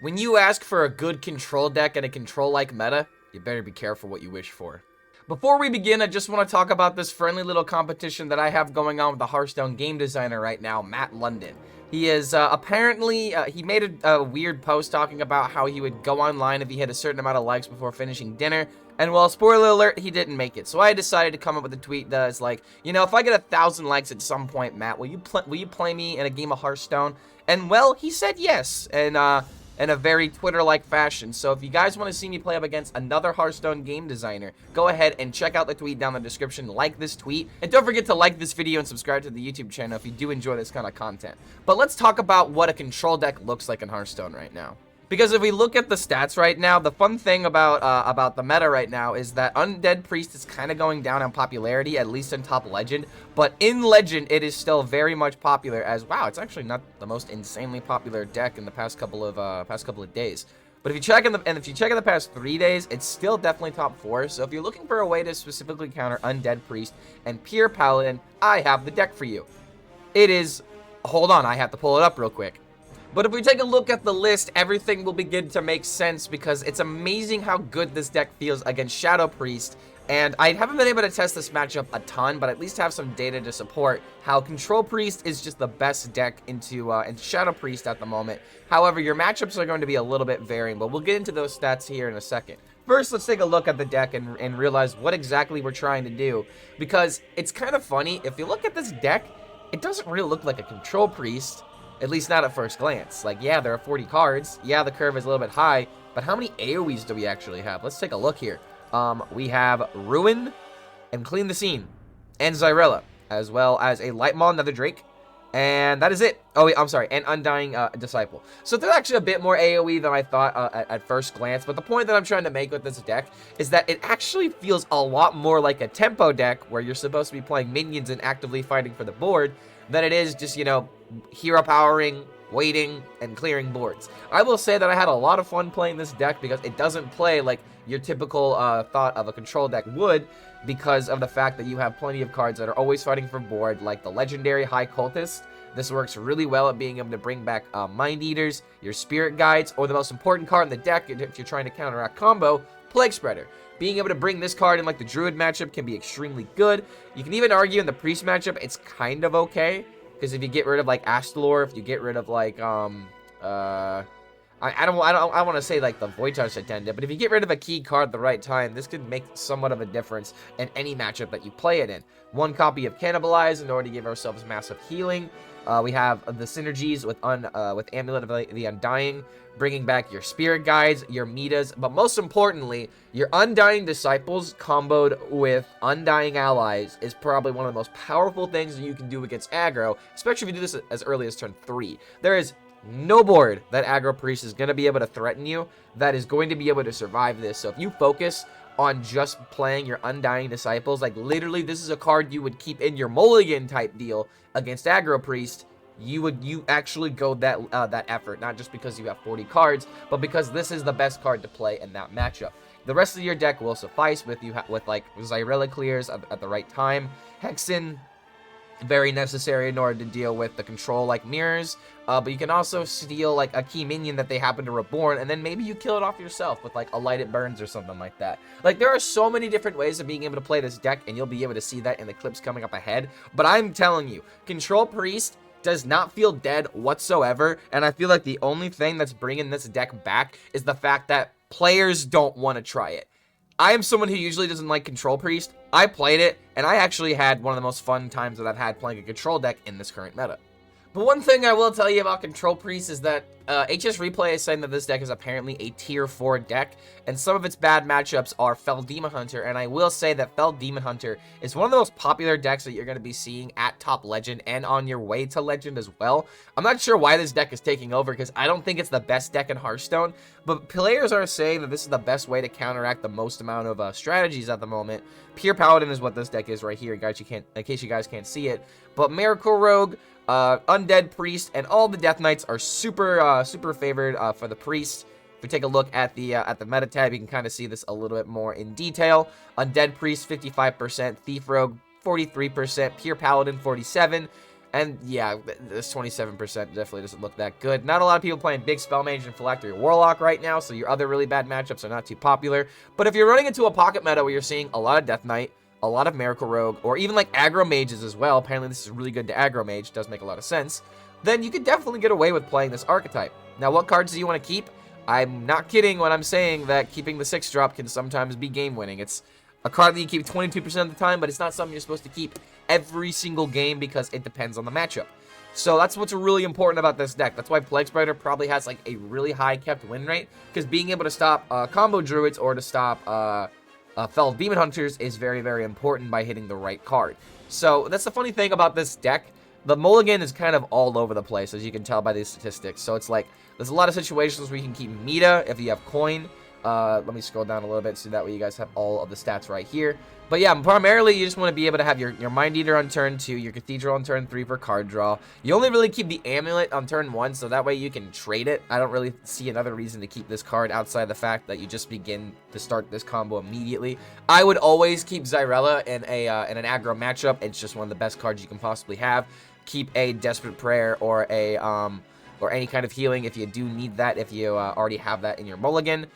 When you ask for a good control deck and a control-like meta, you better be careful what you wish for. Before we begin, I just want to talk about this friendly little competition that I have going on with the Hearthstone game designer right now, Matt London. He is apparently, he made a weird post talking about how he would go online if he hit a certain amount of likes before finishing dinner. And well, spoiler alert, he didn't make it. So I decided to come up with a tweet that's like, you know, if I get 1,000 likes at some point, Matt, will you play me in a game of Hearthstone? And well, he said yes. And in a very Twitter-like fashion. So if you guys want to see me play up against another Hearthstone game designer, go ahead and check out the tweet down in the description, like this tweet, and don't forget to like this video and subscribe to the YouTube channel if you do enjoy this kind of content. But let's talk about what a control deck looks like in Hearthstone right now. Because if we look at the stats right now, the fun thing about the meta right now is that Undead Priest is kind of going down in popularity, at least in top Legend. But in Legend, it is still very much popular as, wow, it's actually not the most insanely popular deck in the past couple of days. But if you check in the past 3 days, it's still definitely top 4. So if you're looking for a way to specifically counter Undead Priest and Pure Paladin, I have the deck for you. It is, hold on, I have to pull it up real quick. But if we take a look at the list, everything will begin to make sense because it's amazing how good this deck feels against Shadow Priest. And I haven't been able to test this matchup a ton, but at least have some data to support how Control Priest is just the best deck into Shadow Priest at the moment. However, your matchups are going to be a little bit varying, but we'll get into those stats here in a second. First, let's take a look at the deck and realize what exactly we're trying to do, because it's kind of funny. If you look at this deck, it doesn't really look like a Control Priest. At least not at first glance. Like, yeah, there are 40 cards. Yeah, the curve is a little bit high. But how many AoEs do we actually have? Let's take a look here. We have Ruin and Clean the Scene and Xyrella, as well as a Light Maul, another Drake. And that is it. Oh, wait, I'm sorry. And Undying Disciple. So there's actually a bit more AoE than I thought at first glance. But the point that I'm trying to make with this deck is that it actually feels a lot more like a tempo deck where you're supposed to be playing minions and actively fighting for the board than it is just, you know, hero powering, waiting, and clearing boards. I will say that I had a lot of fun playing this deck because it doesn't play like your typical thought of a control deck would, because of the fact that you have plenty of cards that are always fighting for board, like the legendary High Cultist. This works really well at being able to bring back Mind Eaters, your Spirit Guides, or the most important card in the deck if you're trying to counteract combo, Plague Spreader. Being able to bring this card in like the Druid matchup can be extremely good. You can even argue in the Priest matchup it's kind of okay, because if you get rid of like Astalor, if you get rid of like I don't want to say like the Voyage Attendant, but if you get rid of a key card at the right time, this could make somewhat of a difference in any matchup that you play it in. One copy of Cannibalize in order to give ourselves massive healing. We have the synergies with Amulet of the Undying, bringing back your Spirit Guides, your Mitas, but most importantly, your Undying Disciples comboed with Undying Allies is probably one of the most powerful things that you can do against aggro, especially if you do this as early as turn 3. There is no board that Aggro Priest is going to be able to threaten you that is going to be able to survive this. So if you focus on just playing your Undying Disciples, like literally this is a card you would keep in your Mulligan type deal against Aggro Priest, you actually go that effort, not just because you have 40 cards, but because this is the best card to play in that matchup. The rest of your deck will suffice with like Xyrella clears at the right time, Hexen, very necessary in order to deal with the control like mirrors, but you can also steal like a key minion that they happen to reborn, and then maybe you kill it off yourself with like a Light It Burns or something like that. Like, there are so many different ways of being able to play this deck, and you'll be able to see that in the clips coming up ahead. But I'm telling you, Control Priest does not feel dead whatsoever, and I feel like the only thing that's bringing this deck back is the fact that players don't want to try it. I am someone who usually doesn't like Control Priest. I played it, and I actually had one of the most fun times that I've had playing a control deck in this current meta. But one thing I will tell you about Control Priest is that HS Replay is saying that this deck is apparently a tier 4 deck, and some of its bad matchups are Fell Demon Hunter, and I will say that Fell Demon Hunter is one of the most popular decks that you're going to be seeing at top Legend and on your way to Legend as well. I'm not sure why this deck is taking over, because I don't think it's the best deck in Hearthstone, but players are saying that this is the best way to counteract the most amount of strategies at the moment. Pure Paladin is what this deck is right here, guys. In case you guys can't see it, but Miracle Rogue, Undead Priest, and all the Death Knights are super favored for the Priest. If we take a look at the meta tab, you can kind of see this a little bit more in detail. Undead Priest 55%, Thief Rogue 43%, Pure Paladin 47%, And yeah, this 27% definitely doesn't look that good. Not a lot of people playing big Spell Mage and Phylactery Warlock right now, so your other really bad matchups are not too popular. But if you're running into a pocket meta where you're seeing a lot of Death Knight, a lot of Miracle Rogue, or even like aggro mages as well, apparently this is really good to aggro mage, does make a lot of sense, then you could definitely get away with playing this archetype. Now, what cards do you want to keep? I'm not kidding when I'm saying that keeping the 6-drop can sometimes be game-winning. It's a card that you keep 22% of the time, but it's not something you're supposed to keep every single game because it depends on the matchup. So that's what's really important about this deck. That's why Plague Spider probably has like a really high kept win rate, because being able to stop combo druids or to stop Fell Demon Hunters is very, very important by hitting the right card. So that's the funny thing about this deck. The Mulligan is kind of all over the place, as you can tell by these statistics. So it's like, there's a lot of situations where you can keep Meta if you have coin. Let me scroll down a little bit so that way you guys have all of the stats right here. But yeah, primarily you just want to be able to have your Mind Eater on turn 2, your Cathedral on turn 3 for card draw. You only really keep the Amulet on turn 1, so that way you can trade it. I don't really see another reason to keep this card outside the fact that you just begin to start this combo immediately. I would always keep Xyrella in an aggro matchup. It's just one of the best cards you can possibly have. Keep a Desperate Prayer or a or any kind of healing if you do need that, if you already have that in your Mulligan.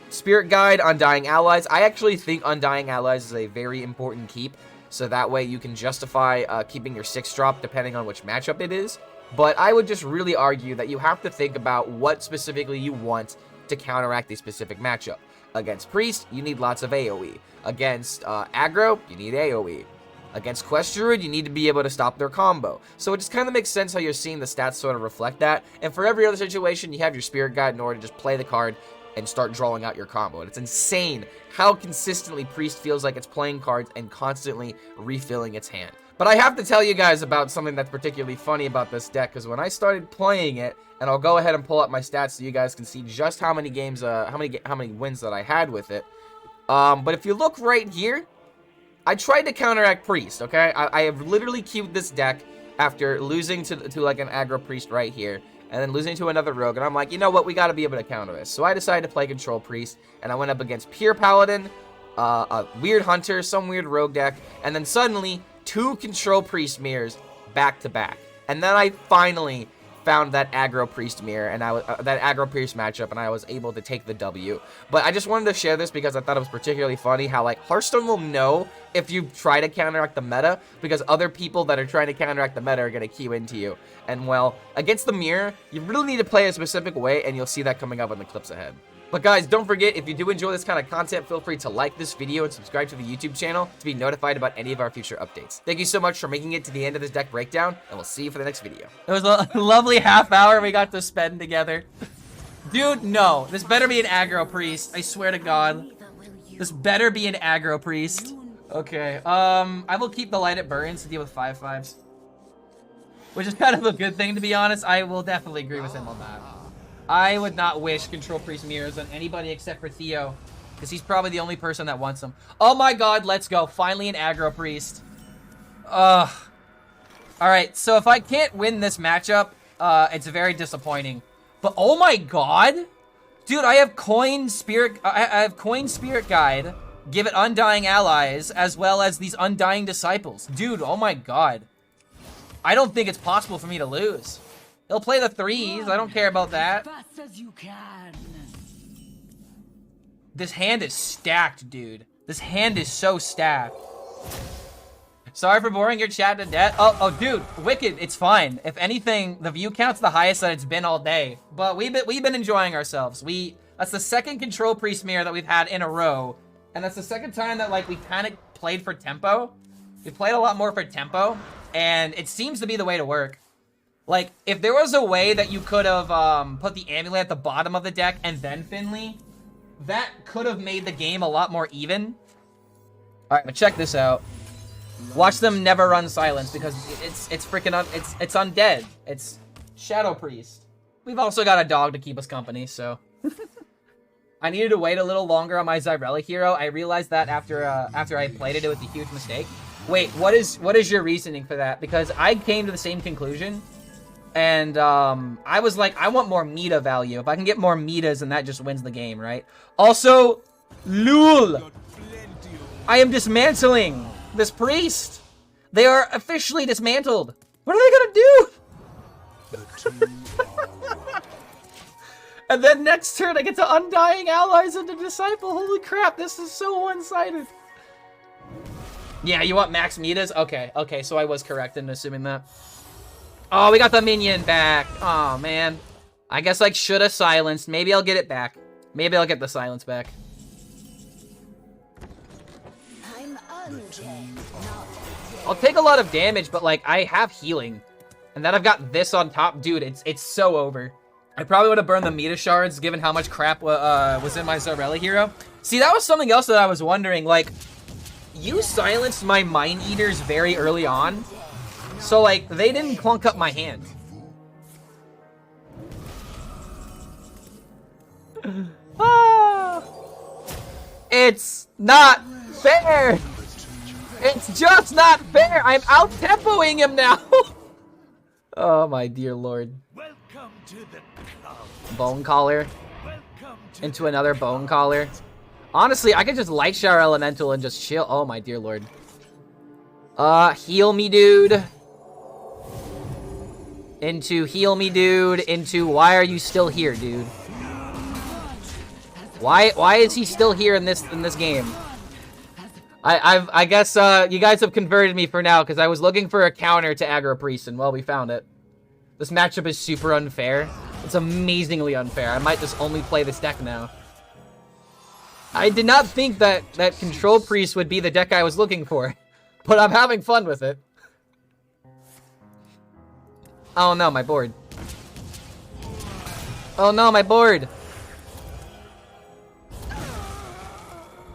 Spirit Guide, Undying Allies. I actually think Undying Allies is a very important keep, so that way you can justify keeping your 6-drop depending on which matchup it is. But I would just really argue that you have to think about what specifically you want to counteract a specific matchup. Against Priest, you need lots of AoE. Against Aggro, you need AoE. Against Quest Druid, you need to be able to stop their combo. So it just kind of makes sense how you're seeing the stats sort of reflect that. And for every other situation, you have your Spirit Guide in order to just play the card and start drawing out your combo. And it's insane how consistently Priest feels like it's playing cards and constantly refilling its hand. But I have to tell you guys about something that's particularly funny about this deck, because when I started playing it, and I'll go ahead and pull up my stats so you guys can see just how many games, how many wins that I had with it. But if you look right here, I tried to counteract Priest, okay? I have literally queued this deck after losing to like an aggro Priest right here, and then losing to another rogue, and I'm like, you know what, we gotta be able to counter this. So I decided to play Control Priest, and I went up against Pure Paladin, a weird Hunter, some weird rogue deck, and then suddenly, 2 Control Priest mirrors back to back. And then I finally found that aggro Priest mirror, and that aggro Priest matchup, and I was able to take the W. But I just wanted to share this because I thought it was particularly funny how, like, Hearthstone will know if you try to counteract the meta, because other people that are trying to counteract the meta are going to queue into you. And, well, against the mirror, you really need to play a specific way, and you'll see that coming up in the clips ahead. But guys, don't forget, if you do enjoy this kind of content, feel free to like this video and subscribe to the YouTube channel to be notified about any of our future updates. Thank you so much for making it to the end of this deck breakdown, and we'll see you for the next video. It was a lovely half hour we got to spend together. Dude, no. This better be an aggro Priest. I swear to God. This better be an aggro Priest. Okay, I will keep the Light It Burns to deal with 5/5s. Which is kind of a good thing, to be honest. I will definitely agree with him on that. I would not wish Control Priest mirrors on anybody except for Theo, because he's probably the only person that wants them. Oh my God, let's go. Finally an aggro Priest. Alright, so if I can't win this matchup, it's very disappointing. But oh my God! Dude, I have Coin Spirit Guide, give it Undying Allies, as well as these Undying Disciples. Dude, oh my God. I don't think it's possible for me to lose. He'll play the 3s. I don't care about that. This hand is stacked, dude. This hand is so stacked. Sorry for boring your chat to death. Oh, dude, Wicked, it's fine. If anything, the view count's the highest that it's been all day. But we've been enjoying ourselves. That's the second Control Priest mirror that we've had in a row, and that's the second time that like we kind of played for tempo. We played a lot more for tempo, and it seems to be the way to work. Like, if there was a way that you could have put the Amulet at the bottom of the deck and then Finley, that could have made the game a lot more even. Alright, but check this out. Watch them never run Silence, because it's freaking it's undead. It's Shadow Priest. We've also got a dog to keep us company, so I needed to wait a little longer on my Xyrella hero. I realized that after I played it, it was a huge mistake. Wait, what is your reasoning for that? Because I came to the same conclusion. And I was like, I want more meta value. If I can get more metas, then that just wins the game, right? Also, LOL, I am dismantling this Priest. They are officially dismantled. What are they gonna do? And then next turn I get to Undying Allies into Disciple. Holy crap, this is so one-sided. Yeah, you want max metas? Okay, okay, so I was correct in assuming that. Oh, we got the minion back. Oh, man. I guess I should have silenced. Maybe I'll get it back. Maybe I'll get the silence back. I'll take a lot of damage, but, like, I have healing. And then I've got this on top. Dude, it's so over. I probably would have burned the meta shards, given how much crap was in my Zarella hero. See, that was something else that I was wondering. Like, you silenced my Mind Eaters very early on. So, like, they didn't clunk up my hand. Ah, it's not fair. It's just not fair. I'm out-tempoing him now. Oh, my dear lord. Welcome to the club. Bone Collar. Into another Bone Collar. Honestly, I could just Light Shower Elemental and just chill. Oh, my dear lord. Heal me, dude. Into heal me, dude. Into why are you still here, dude? Why is he still here in this game? I guess you guys have converted me for now because I was looking for a counter to Aggro Priest and well, we found it. This matchup is super unfair. It's amazingly unfair. I might just only play this deck now. I did not think that Control Priest would be the deck I was looking for, but I'm having fun with it. Oh no, my board. Oh no, my board.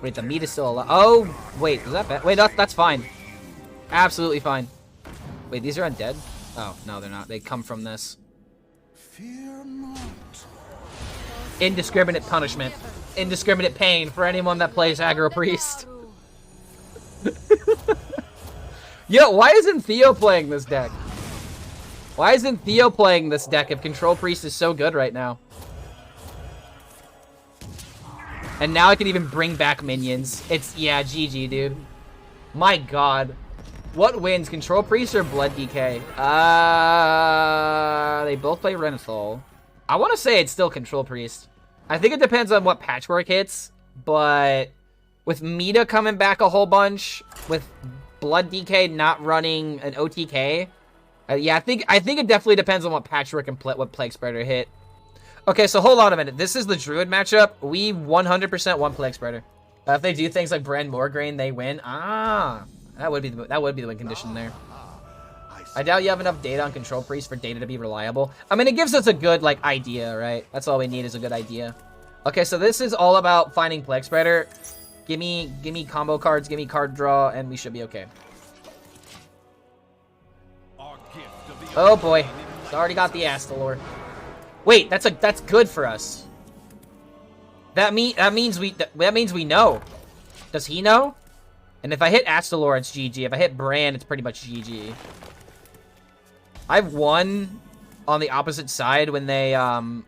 Wait, the meat is still alive. Oh, wait, is that bad? Wait, that's fine. Absolutely fine. Wait, these are undead? Oh, no, they're not. They come from this. Fear not. Indiscriminate punishment. Indiscriminate pain for anyone that plays Aggro Priest. Yo, why isn't Theo playing this deck? Why isn't Theo playing this deck if Control Priest is so good right now? And now I can even bring back minions. It's, yeah, GG, dude. My god. What wins, Control Priest or Blood DK? They both play Renathal. I want to say it's still Control Priest. I think it depends on what Patchwork hits, but with Meta coming back a whole bunch, with Blood DK not running an OTK, yeah, I think it definitely depends on what Patchwork and what Plague Spreader hit. Okay, so hold on a minute. This is the Druid matchup. We 100% want Plague Spreader. If they do things like Brand Morgraine, they win. Ah, that would be the win condition there. I doubt you have enough data on Control Priest for data to be reliable. I mean, it gives us a good, like, idea, right? That's all we need is a good idea. Okay, so this is all about finding Plague Spreader. Give me combo cards, give me card draw, and we should be okay. Oh boy, it's already got the Astalor. Wait, that's good for us. That means we know. Does he know? And if I hit Astalor, it's GG. If I hit Brand, it's pretty much GG. I've won on the opposite side when they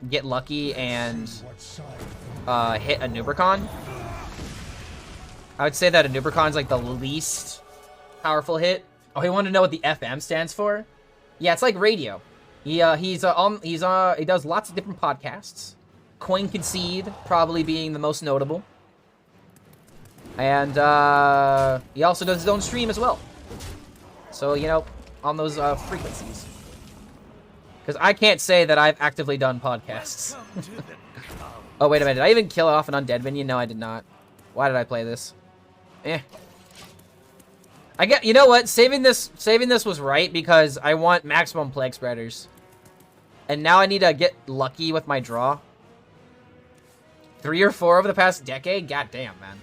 get lucky and hit a Nubricon. I would say that a Nubricon's like the least powerful hit. Oh, he wanted to know what the FM stands for? Yeah, it's like radio. He does lots of different podcasts. Coin Concede probably being the most notable. And he also does his own stream as well. So, you know, on those frequencies. Because I can't say that I've actively done podcasts. Oh, wait a minute. Did I even kill off an undead minion? No, I did not. Why did I play this? Eh. You know what? Saving this was right because I want maximum Plague Spreaders. And now I need to get lucky with my draw. 3 or 4 over the past decade? God damn, man.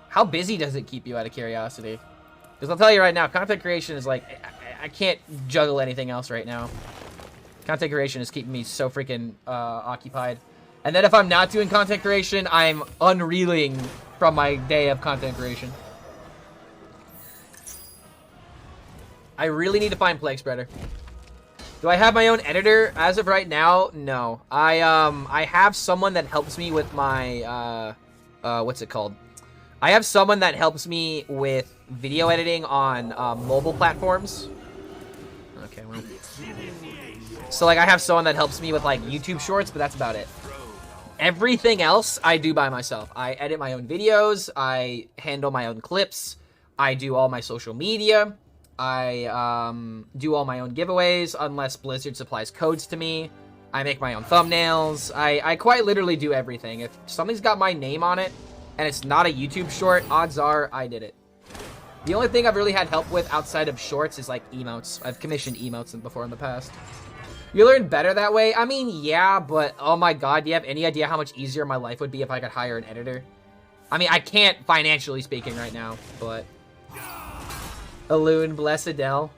How busy does it keep you, out of curiosity? Because I'll tell you right now, content creation is like, I can't juggle anything else right now. Content creation is keeping me so freaking occupied. And then if I'm not doing content creation, I'm unreeling from my day of content creation. I really need to find Plague Spreader. Do I have my own editor? As of right now, no. I have someone that helps me with my, what's it called? I have someone that helps me with video editing on mobile platforms. Okay, well. So, like, I have someone that helps me with, like, YouTube shorts, but that's about it. Everything else, I do by myself. I edit my own videos. I handle my own clips. I do all my social media. I do all my own giveaways, unless Blizzard supplies codes to me. I make my own thumbnails. I quite literally do everything. If something's got my name on it, and it's not a YouTube short, odds are I did it. The only thing I've really had help with outside of shorts is, like, emotes. I've commissioned emotes before in the past. You learn better that way? I mean, yeah, but oh my god, do you have any idea how much easier my life would be if I could hire an editor? I mean, I can't financially speaking right now, but... Alune, bless Adele.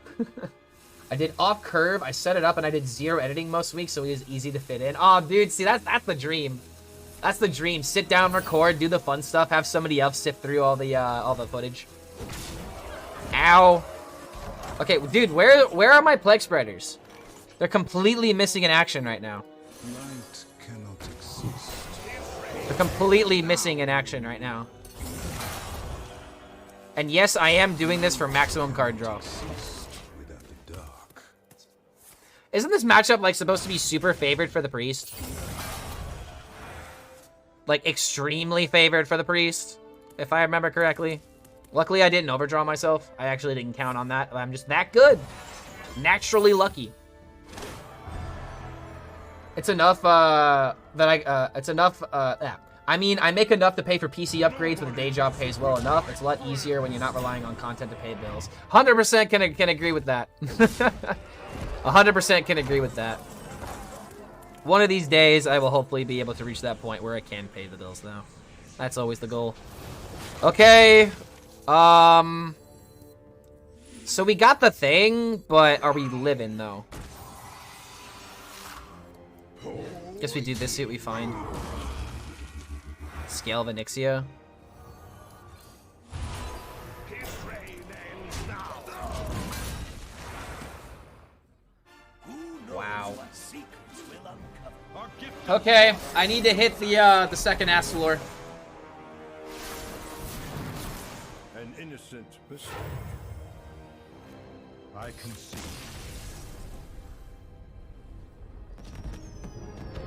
I did off curve, I set it up, and I did 0 editing most weeks, so it was easy to fit in. Oh, dude, see, that's the dream. That's the dream. Sit down, record, do the fun stuff, have somebody else sift through all the footage. Ow. Okay, dude, where are my plague spreaders? They're completely missing in action right now. Light cannot exist. They're completely missing in action right now. And yes, I am doing this for maximum card draw. Without the dark. Isn't this matchup, like, supposed to be super favored for the priest? Like, extremely favored for the priest, if I remember correctly. Luckily, I didn't overdraw myself. I actually didn't count on that. I'm just that good. Naturally lucky. It's enough, I mean, I make enough to pay for PC upgrades, but the day job pays well enough. It's a lot easier when you're not relying on content to pay bills. 100% can agree with that. 100% can agree with that. One of these days, I will hopefully be able to reach that point where I can pay the bills, though. That's always the goal. Okay. So we got the thing, but are we living, though? Guess we do this, see what we find. Scale of Onyxia. Wow. Okay, I need to hit the second ass floor. An innocent mistake. I concede.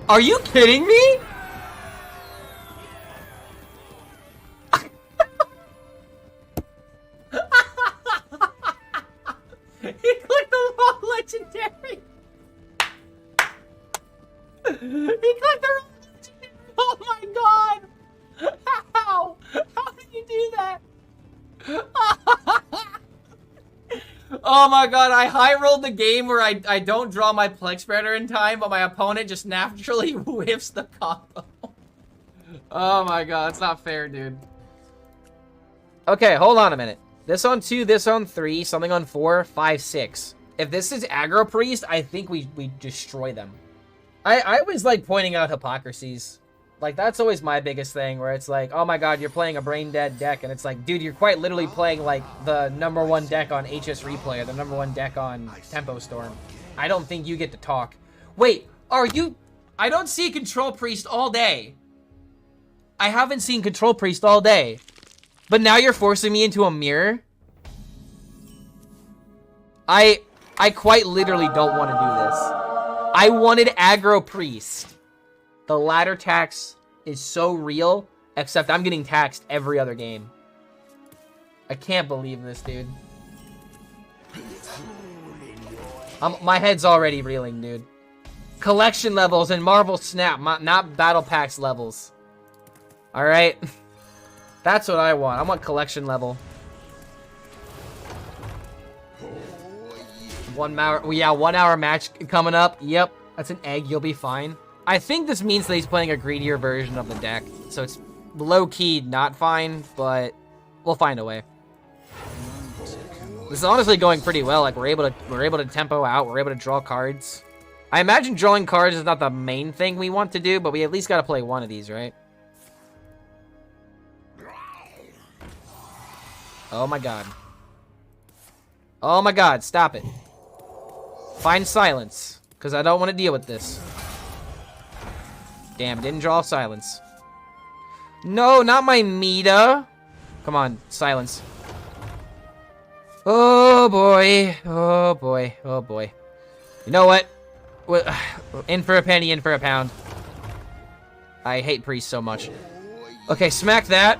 Are you kidding me? He clicked the wrong legendary. He clicked the wrong legendary. Oh my god. How? How did you do that? Oh my god, I high rolled the game where I don't draw my Plex spreader in time, but my opponent just naturally whiffs the combo. Oh my god, that's not fair, dude. Okay, hold on a minute. This on 2, this on 3, something on 4, 5, 6. If this is aggro priest, I think we destroy them. I always like pointing out hypocrisies. Like, that's always my biggest thing, where it's like, oh my god, you're playing a brain dead deck, and it's like, dude, you're quite literally playing, like, the #1 deck on HS Replay, or the #1 deck on Tempo Storm. I don't think you get to talk. Wait, are you... I don't see Control Priest all day. I haven't seen Control Priest all day. But now you're forcing me into a mirror? I quite literally don't want to do this. I wanted aggro priest. The ladder tax is so real, except I'm getting taxed every other game. I can't believe this, dude. My head's already reeling, dude. Collection levels and Marvel Snap, not Battle Packs levels. Alright? That's what I want. I want collection level. 1 hour, yeah, 1 hour match coming up. Yep, that's an egg. You'll be fine. I think this means that he's playing a greedier version of the deck, so it's low-key not fine, but we'll find a way. This is honestly going pretty well. Like, we're able to tempo out. We're able to draw cards. I imagine drawing cards is not the main thing we want to do, but we at least got to play one of these, right? Oh my god. Oh my god, stop it. Find silence, because I don't want to deal with this. Damn, didn't draw silence. No, not my Mita. Come on, silence. Oh boy, oh boy, oh boy. You know what? In for a penny, in for a pound. I hate priests so much. Okay, smack that.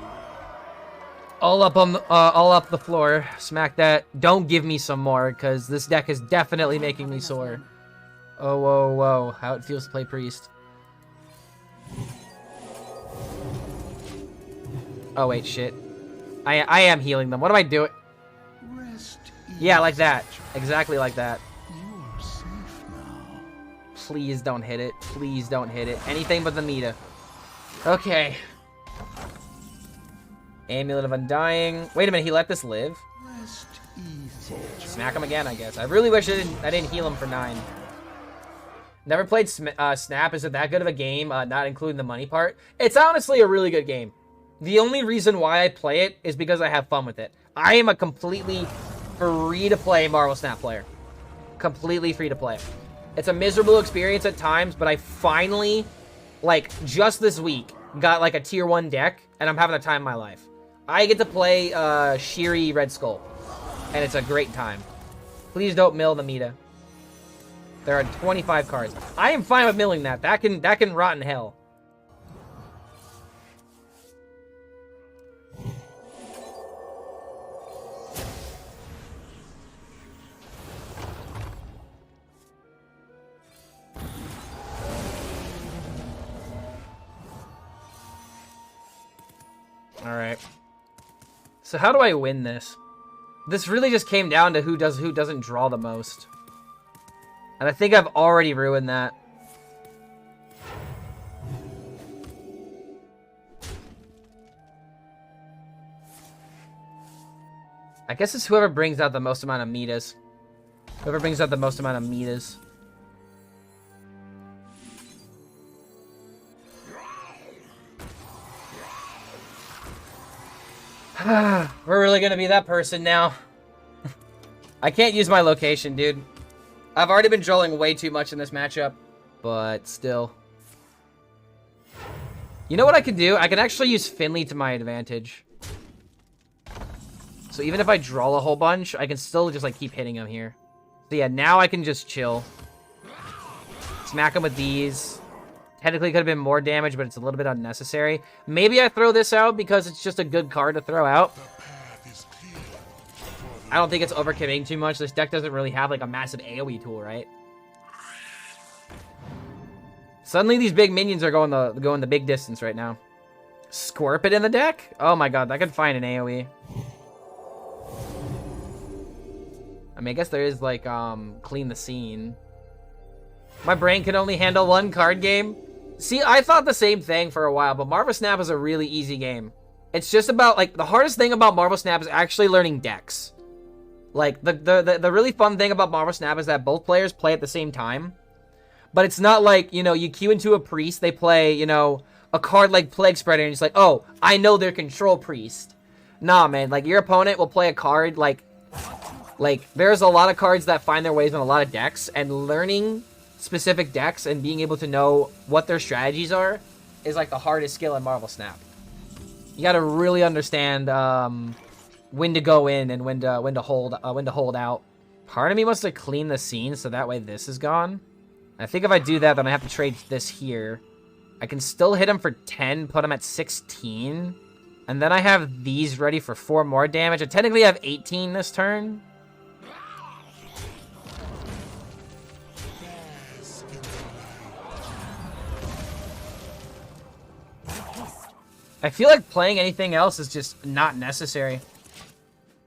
All up the floor. Smack that. Don't give me some more, because this deck is definitely making me sore. Oh, whoa, whoa. How it feels to play priest. Oh, wait, shit. I am healing them. What am I doing? Yeah, like that. Exactly like that. You are safe now. Please don't hit it. Please don't hit it. Anything but the Meta. Okay. Amulet of Undying. Wait a minute, he let this live? Rest easy. Smack him again, I guess. I really wish I didn't heal him for 9. Never played Snap. Is it that good of a game, not including the money part? It's honestly a really good game. The only reason why I play it is because I have fun with it. I am a completely free-to-play Marvel Snap player. Completely free-to-play. It's a miserable experience at times, but I finally, like, just this week, got, like, a tier 1 deck, and I'm having the time of my life. I get to play Shiri Red Skull, and it's a great time. Please don't mill the Meta. There are 25 cards. I am fine with milling that. That can rot in hell. Alright. So how do I win this? This really just came down to who doesn't draw the most. And I think I've already ruined that. I guess it's whoever brings out the most amount of metas. Whoever brings out the most amount of metas. We're really gonna be that person now. I can't use my location, dude. I've already been trolling way too much in this matchup, but still. You know what I can do? I can actually use Finley to my advantage. So even if I draw a whole bunch, I can still just like keep hitting him here. So yeah, now I can just chill. Smack him with these. Technically could have been more damage, but it's a little bit unnecessary. Maybe I throw this out because it's just a good card to throw out. I don't think it's overcommitting too much. This deck doesn't really have like a massive AoE tool, right? Suddenly these big minions are going the big distance right now. Scorpion in the deck? Oh my god, that could find an AoE. I mean, I guess there is like clean the scene. My brain can only handle one card game. See, I thought the same thing for a while, but Marvel Snap is a really easy game. It's just about, like, the hardest thing about Marvel Snap is actually learning decks. Like, the really fun thing about Marvel Snap is that both players play at the same time. But it's not like, you know, you queue into a priest, they play, you know, a card like Plague Spreader, and it's like, oh, I know their control priest. Nah, man, like, your opponent will play a card, like, there's a lot of cards that find their ways in a lot of decks, and learning specific decks and being able to know what their strategies are is like the hardest skill in Marvel Snap. You got to really understand when to go in and when to hold out. Part of me wants to clean the scene so that way this is gone. I think if I do that, then I have to trade this here. I can still hit him for 10, put him at 16, and then I have these ready for 4 more damage. I technically have 18 this turn. I feel like playing anything else is just not necessary.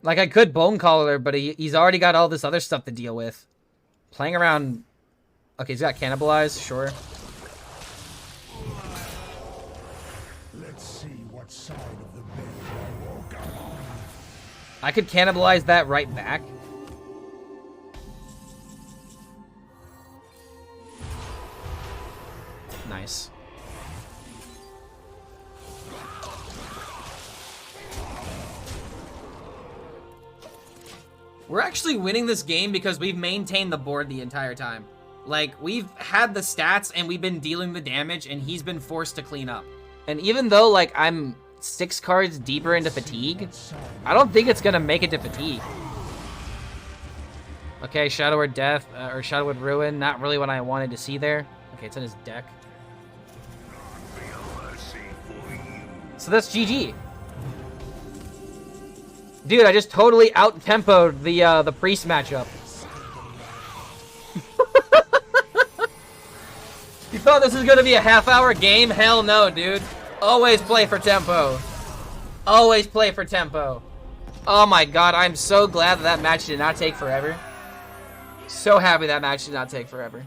Like, I could Bone Collar, but he's already got all this other stuff to deal with. Playing around... Okay, he's got Cannibalize, sure. Let's see what side of the bed I walk on. I could Cannibalize that right back. Nice. We're actually winning this game because we've maintained the board the entire time. Like, we've had the stats and we've been dealing the damage and he's been forced to clean up. And even though, like, I'm 6 cards deeper into Fatigue? I don't think it's gonna make it to Fatigue. Okay, Shadow Word Death, or Shadow Word Ruin, not really what I wanted to see there. Okay, it's in his deck. So that's GG. Dude, I just totally out-tempoed the Priest matchup. You thought this was gonna be a half-hour game? Hell no, dude. Always play for tempo. Always play for tempo. Oh my god, I'm so glad that match did not take forever. So happy that match did not take forever.